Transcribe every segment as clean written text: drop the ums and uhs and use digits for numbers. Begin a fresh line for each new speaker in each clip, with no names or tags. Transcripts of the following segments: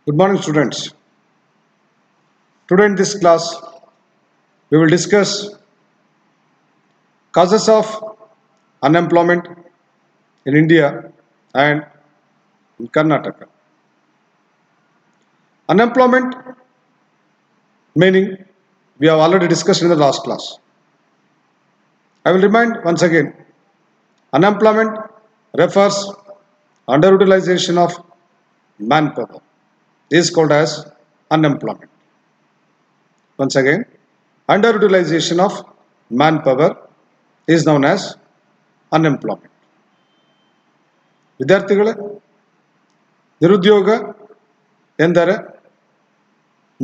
Good morning, students. Today in this class, we will discuss causes of unemployment in India and in Karnataka. Unemployment meaning we have already discussed in the last class. I will remind once again, unemployment refers underutilization of manpower is called as unemployment. Once again, underutilization of manpower is known as unemployment. ವಿದ್ಯಾರ್ಥಿಗಳೇ, ನಿರುದ್ಯೋಗ ಎಂದರೆ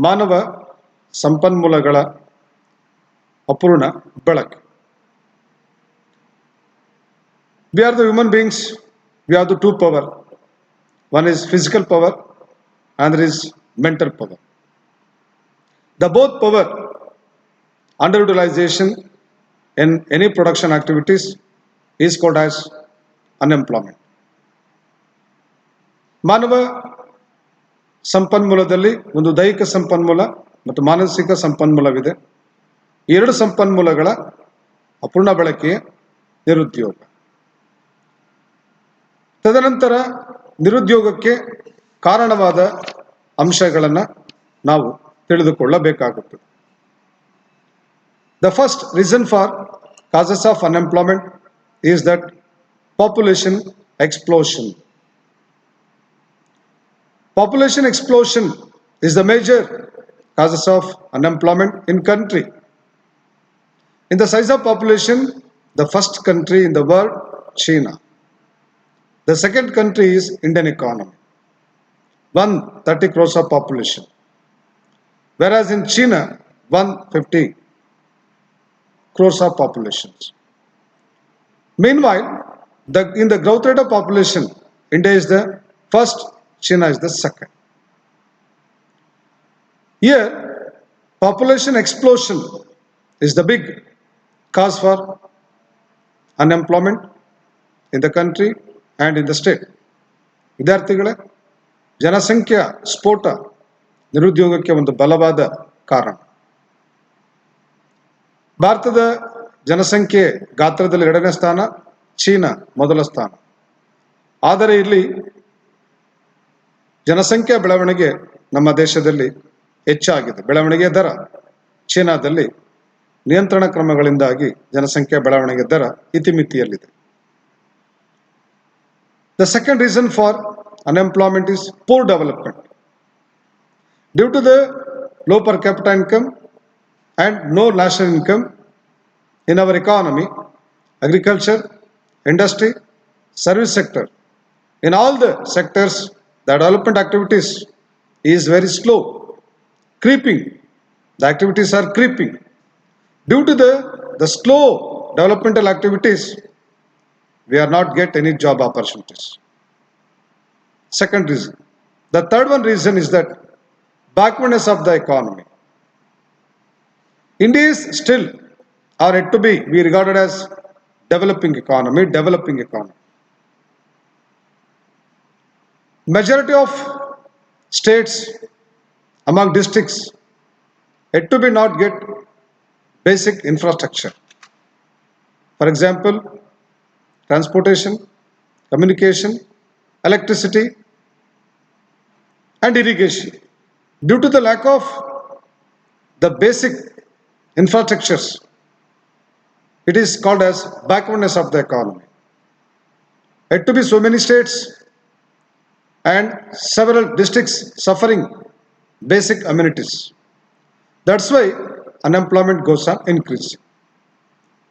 ಮಾನವ ಸಂಪನ್ಮೂಲಗಳ ಅಪೂರ್ಣ ಬಳಕೆ. We are the human beings, we have the two power. One is physical power, another is mental power. The both power underutilization in any production activities is called as unemployment. ಮಾನವ ಸಂಪನ್ಮೂಲದಲ್ಲಿ ಒಂದು ದೈಹಿಕ ಸಂಪನ್ಮೂಲ ಮತ್ತು ಮಾನಸಿಕ ಸಂಪನ್ಮೂಲವಿದೆ. ಈ ಎರಡು ಸಂಪನ್ಮೂಲಗಳ ಅಪೂರ್ಣ ಬಳಕೆಯೇ ನಿರುದ್ಯೋಗ. ತದನಂತರ ನಿರುದ್ಯೋಗಕ್ಕೆ ಕಾರಣವಾದ ಅಂಶಗಳನ್ನು ನಾವು ತಿಳಿದುಕೊಳ್ಳಬೇಕಾಗುತ್ತದೆ. The first reason for causes of unemployment is that population explosion. Population explosion is the major causes of unemployment in country. In the size of population, the first country in the world, China. The second country is Indian economy, 130 crores of population, whereas in China, 150 crores of populations. Meanwhile, in the growth rate of population, India is the first, China is the second. Here, population explosion is the big cause for unemployment in the country and in the state. ವಿದ್ಯಾರ್ಥಿಗಳೇ, ಜನಸಂಖ್ಯಾ ಸ್ಫೋಟ ನಿರುದ್ಯೋಗಕ್ಕೆ ಒಂದು ಬಲವಾದ ಕಾರಣ. ಭಾರತದ ಜನಸಂಖ್ಯೆ ಗಾತ್ರದಲ್ಲಿ ಎರಡನೇ ಸ್ಥಾನ, ಚೀನಾ ಮೊದಲ ಸ್ಥಾನ. ಆದರೆ ಇಲ್ಲಿ ಜನಸಂಖ್ಯಾ ಬೆಳವಣಿಗೆ ನಮ್ಮ ದೇಶದಲ್ಲಿ ಹೆಚ್ಚಾಗಿದೆ. ಬೆಳವಣಿಗೆ ದರ ಚೀನಾದಲ್ಲಿ ನಿಯಂತ್ರಣ ಕ್ರಮಗಳಿಂದಾಗಿ ಜನಸಂಖ್ಯಾ ಬೆಳವಣಿಗೆ ದರ ಇತಿಮಿತಿಯಲ್ಲಿದೆ. The second reason for unemployment is poor development. Due to the low per capita income and no national income in our economy, agriculture, industry, service sector, in all the sectors, the development activities is very slow, creeping. The activities are creeping. Due to the slow developmental activities, we are not get any job opportunities. Second reason. The third one reason is that backwardness of the economy. India is still or yet to be regarded as developing economy. Majority of states among districts yet to be not get basic infrastructure. For example, transportation, communication, electricity and irrigation. Due to the lack of the basic infrastructures, it is called as backwardness of the economy. Yet to be so many states and several districts suffering basic amenities. That's why unemployment goes on increasing.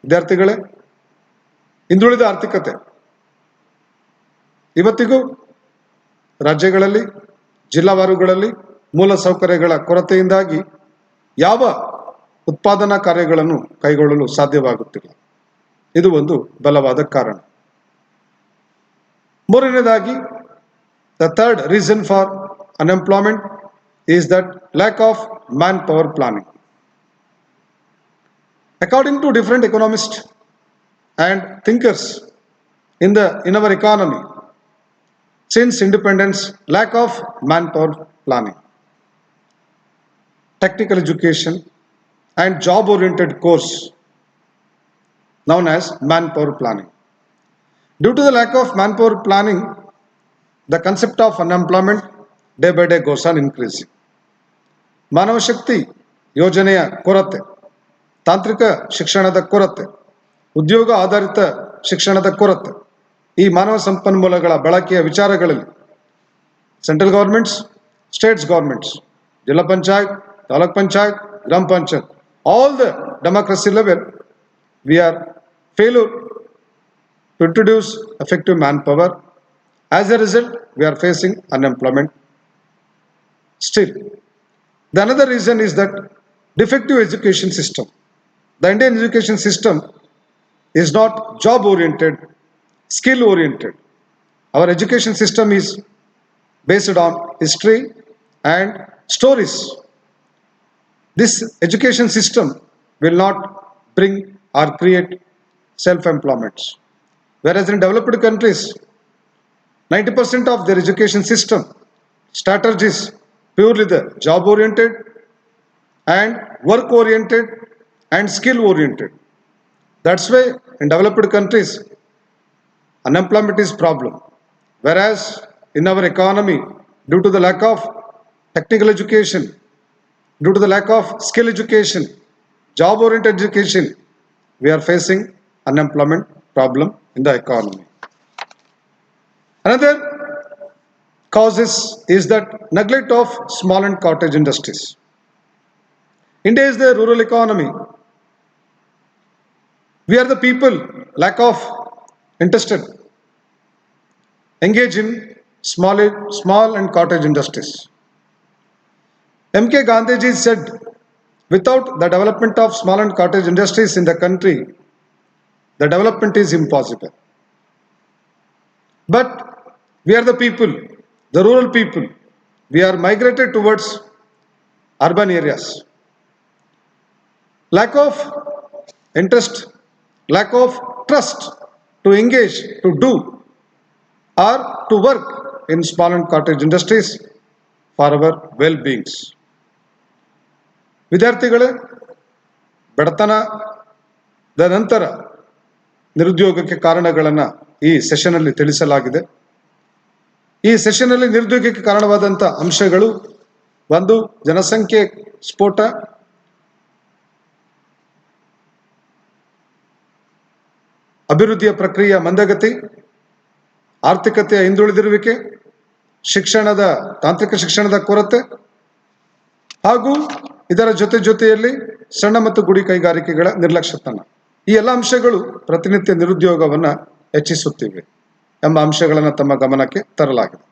ವಿದ್ಯಾರ್ಥಿಗಳೇ, ಹಿಂದುಳಿದ ಆರ್ಥಿಕತೆ ಇವತ್ತಿಗೂ ರಾಜ್ಯಗಳಲ್ಲಿ ಜಿಲ್ಲಾವಾರುಗಳಲ್ಲಿ ಮೂಲ ಸೌಕರ್ಯಗಳ ಕೊರತೆಯಿಂದಾಗಿ ಯಾವ ಉತ್ಪಾದನಾ ಕಾರ್ಯಗಳನ್ನು ಕೈಗೊಳ್ಳಲು ಸಾಧ್ಯವಾಗುತ್ತಿಲ್ಲ. ಇದು ಒಂದು ಬಲವಾದ ಕಾರಣ. ಮೂರನೇದಾಗಿ, the third reason for unemployment is that lack of manpower planning. According to different economists and thinkers in our economy, since independence, lack of manpower planning, technical education, and job-oriented course known as manpower planning. Due to the lack of manpower planning, the concept of unemployment day by day goes on increasing. ಮಾನವ ಶಕ್ತಿ ಯೋಜನೆಯ ಕೊರತೆ, ತಾಂತ್ರಿಕ ಶಿಕ್ಷಣದ ಕೊರತೆ, ಉದ್ಯೋಗ ಆಧಾರಿತ ಶಿಕ್ಷಣದ ಕೊರತೆ, ಈ ಮಾನವ ಸಂಪನ್ಮೂಲಗಳ ಬಳಕೆಯ ವಿಚಾರಗಳಲ್ಲಿ ಸೆಂಟ್ರಲ್ ಗವರ್ಮೆಂಟ್ಸ್, ಸ್ಟೇಟ್ಸ್ ಗವರ್ಮೆಂಟ್ಸ್, ಜಿಲ್ಲಾ ಪಂಚಾಯತ್, ತಾಲೂಕ್ ಪಂಚಾಯತ್, ಗ್ರಾಮ panchayat, all the democracy level, we are failure to introduce effective manpower. As a result, we are facing unemployment still. The another reason is that defective education system. The Indian education system is not job oriented, skill oriented. Our education system is based on history and stories. This education system will not bring or create self-employments. Whereas in developed countries, 90% of their education system strategies purely the job oriented and work oriented and skill oriented. That's why in developed countries unemployment is problem. Whereas in our economy, due to the lack of technical education, due to the lack of skill education, job oriented education, we are facing unemployment problem in the economy. Another causes is that neglect of small and cottage industries. India is the rural economy. We are the people lack of interested engage in small and cottage industries. M.K. Gandhiji said, without the development of small and cottage industries in the country, the development is impossible. But we are the people, the rural people. We are migrated towards urban areas. Lack of interest, lack of trust to engage, to do, or to work in small and cottage industries for our well-beings. ವಿದ್ಯಾರ್ಥಿಗಳೇ, ಬಡತನದ ನಂತರ ನಿರುದ್ಯೋಗಕ್ಕೆ ಕಾರಣಗಳನ್ನು ಈ ಸೆಷನಲ್ಲಿ ತಿಳಿಸಲಾಗಿದೆ. ಈ ಸೆಷನ್ನಲ್ಲಿ ನಿರುದ್ಯೋಗಕ್ಕೆ ಕಾರಣವಾದಂಥ ಅಂಶಗಳು, ಒಂದು ಜನಸಂಖ್ಯೆ ಸ್ಫೋಟ, ಅಭಿವೃದ್ಧಿಯ ಪ್ರಕ್ರಿಯೆಯ ಮಂದಗತಿ, ಆರ್ಥಿಕತೆಯ ಹಿಂದುಳಿದಿರುವಿಕೆ, ತಾಂತ್ರಿಕ ಶಿಕ್ಷಣದ ಕೊರತೆ, ಹಾಗೂ ಇದರ ಜೊತೆಯಲ್ಲಿ ಸಣ್ಣ ಮತ್ತು ಗುಡಿ ಕೈಗಾರಿಕೆಗಳ ನಿರ್ಲಕ್ಷ್ಯತನ. ಈ ಎಲ್ಲ ಅಂಶಗಳು ಪ್ರತಿನಿತ್ಯ ನಿರುದ್ಯೋಗವನ್ನು ಹೆಚ್ಚಿಸುತ್ತಿವೆ ಎಂಬ ಅಂಶಗಳನ್ನು ತಮ್ಮ ಗಮನಕ್ಕೆ ತರಲಾಗಿದೆ.